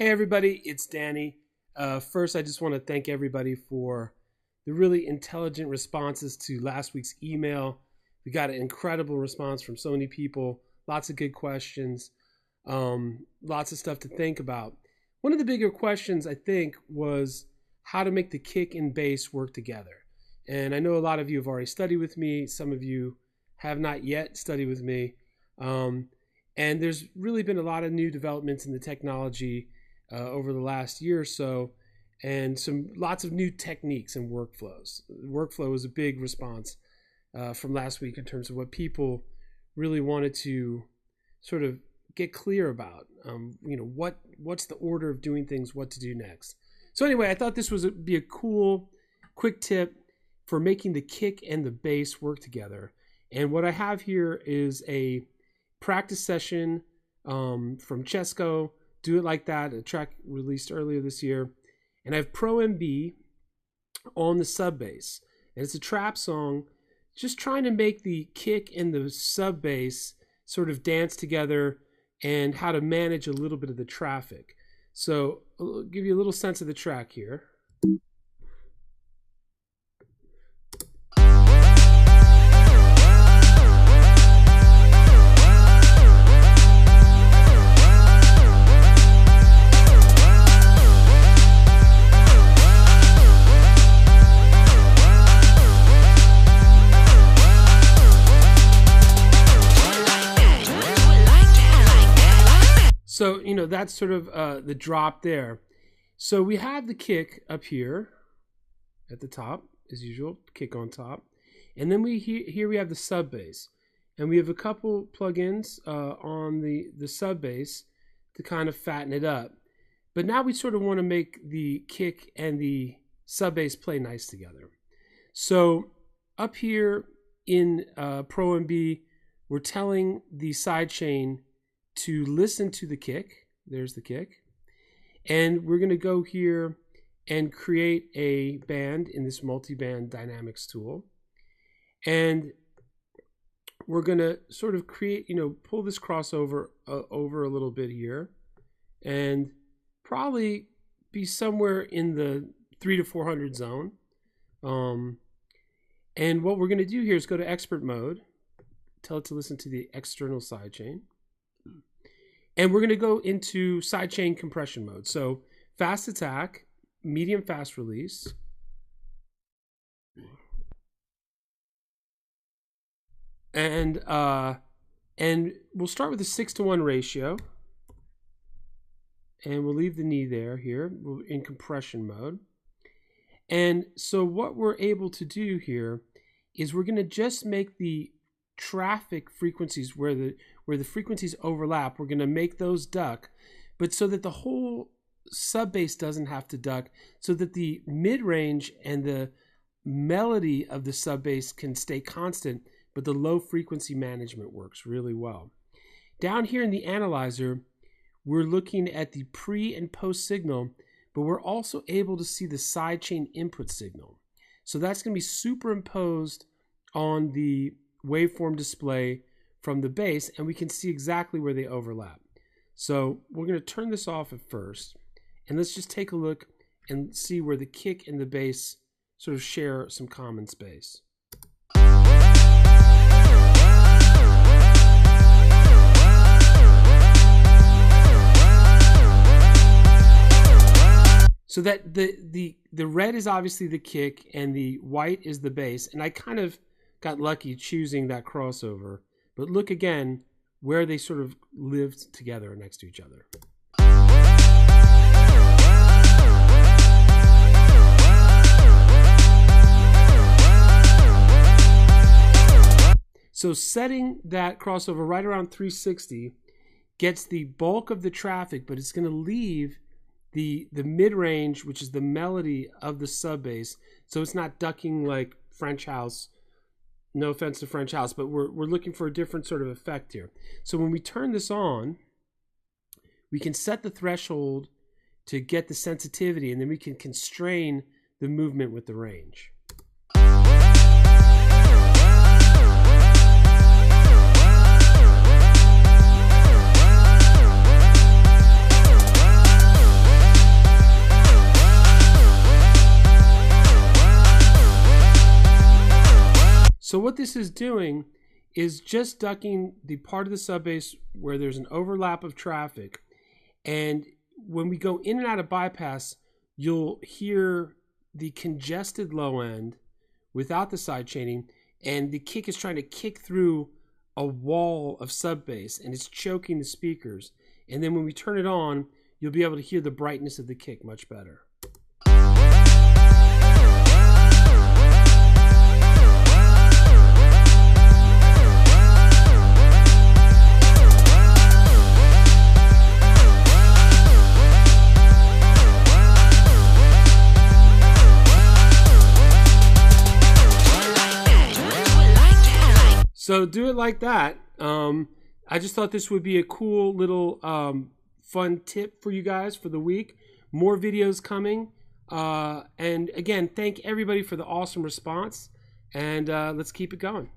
Hey everybody, it's Danny. First, I just want to thank everybody for the really intelligent responses to last week's email. We got an incredible response from so many people, lots of good questions, lots of stuff to think about. One of the bigger questions, I think, was how to make the kick and bass work together. And I know a lot of you have already studied with me. Some of you have not yet studied with me. And there's really been a lot of new developments in the technology over the last year or so, and lots of new techniques and workflows. Workflow was a big response from last week in terms of what people really wanted to sort of get clear about. What's the order of doing things, what to do next. So anyway, I thought this would be a cool, quick tip for making the kick and the bass work together. And what I have here is a practice session from Chesco. Do It Like That, a track released earlier this year. And I have Pro-MB on the sub bass. And it's a trap song, just trying to make the kick and the sub bass sort of dance together and how to manage a little bit of the traffic. So I'll give you a little sense of the track here. So, that's sort of the drop there. So we have the kick up here at the top, as usual, kick on top. And then here we have the sub bass. And we have a couple plugins on the sub bass to kind of fatten it up. But now we sort of want to make the kick and the sub bass play nice together. So up here in Pro-MB, we're telling the sidechain to listen to the kick. There's the kick. And we're going to go here and create a band in this multiband dynamics tool. And we're going to sort of create, pull this crossover over a little bit here and probably be somewhere in the 300 to 400 zone. And what we're going to do here is go to expert mode, tell it to listen to the external sidechain. And we're going to go into sidechain compression mode. So fast attack, medium fast release. And we'll start with a 6-to-1 ratio. And we'll leave the knee here. We're in compression mode. And so what we're able to do here is we're going to just make the traffic frequencies where the frequencies overlap, we're going to make those duck, but so that the whole sub bass doesn't have to duck, so that the mid-range and the melody of the sub bass can stay constant, but the low frequency management works really well. Down here in the analyzer, we're looking at the pre and post signal, but we're also able to see the sidechain input signal. So that's going to be superimposed on the waveform display from the bass, and we can see exactly where they overlap. So we're going to turn this off at first, and let's just take a look and see where the kick and the bass sort of share some common space. So that the red is obviously the kick and the white is the bass, and I kind of got lucky choosing that crossover. But look again where they sort of lived together next to each other. So setting that crossover right around 360 gets the bulk of the traffic, but it's going to leave the mid-range, which is the melody of the sub bass, so it's not ducking like French house. No offense to French house, but we're looking for a different sort of effect here. So when we turn this on, we can set the threshold to get the sensitivity, and then we can constrain the movement with the range. what this is doing is just ducking the part of the subbase where there's an overlap of traffic. And when we go in and out of bypass, you'll hear the congested low end without the side chaining, and the kick is trying to kick through a wall of subbase, and it's choking the speakers. And then when we turn it on, you'll be able to hear the brightness of the kick much better. So do it like that. I just thought this would be a cool little fun tip for you guys for the week. More videos coming. And again, thank everybody for the awesome response. And let's keep it going.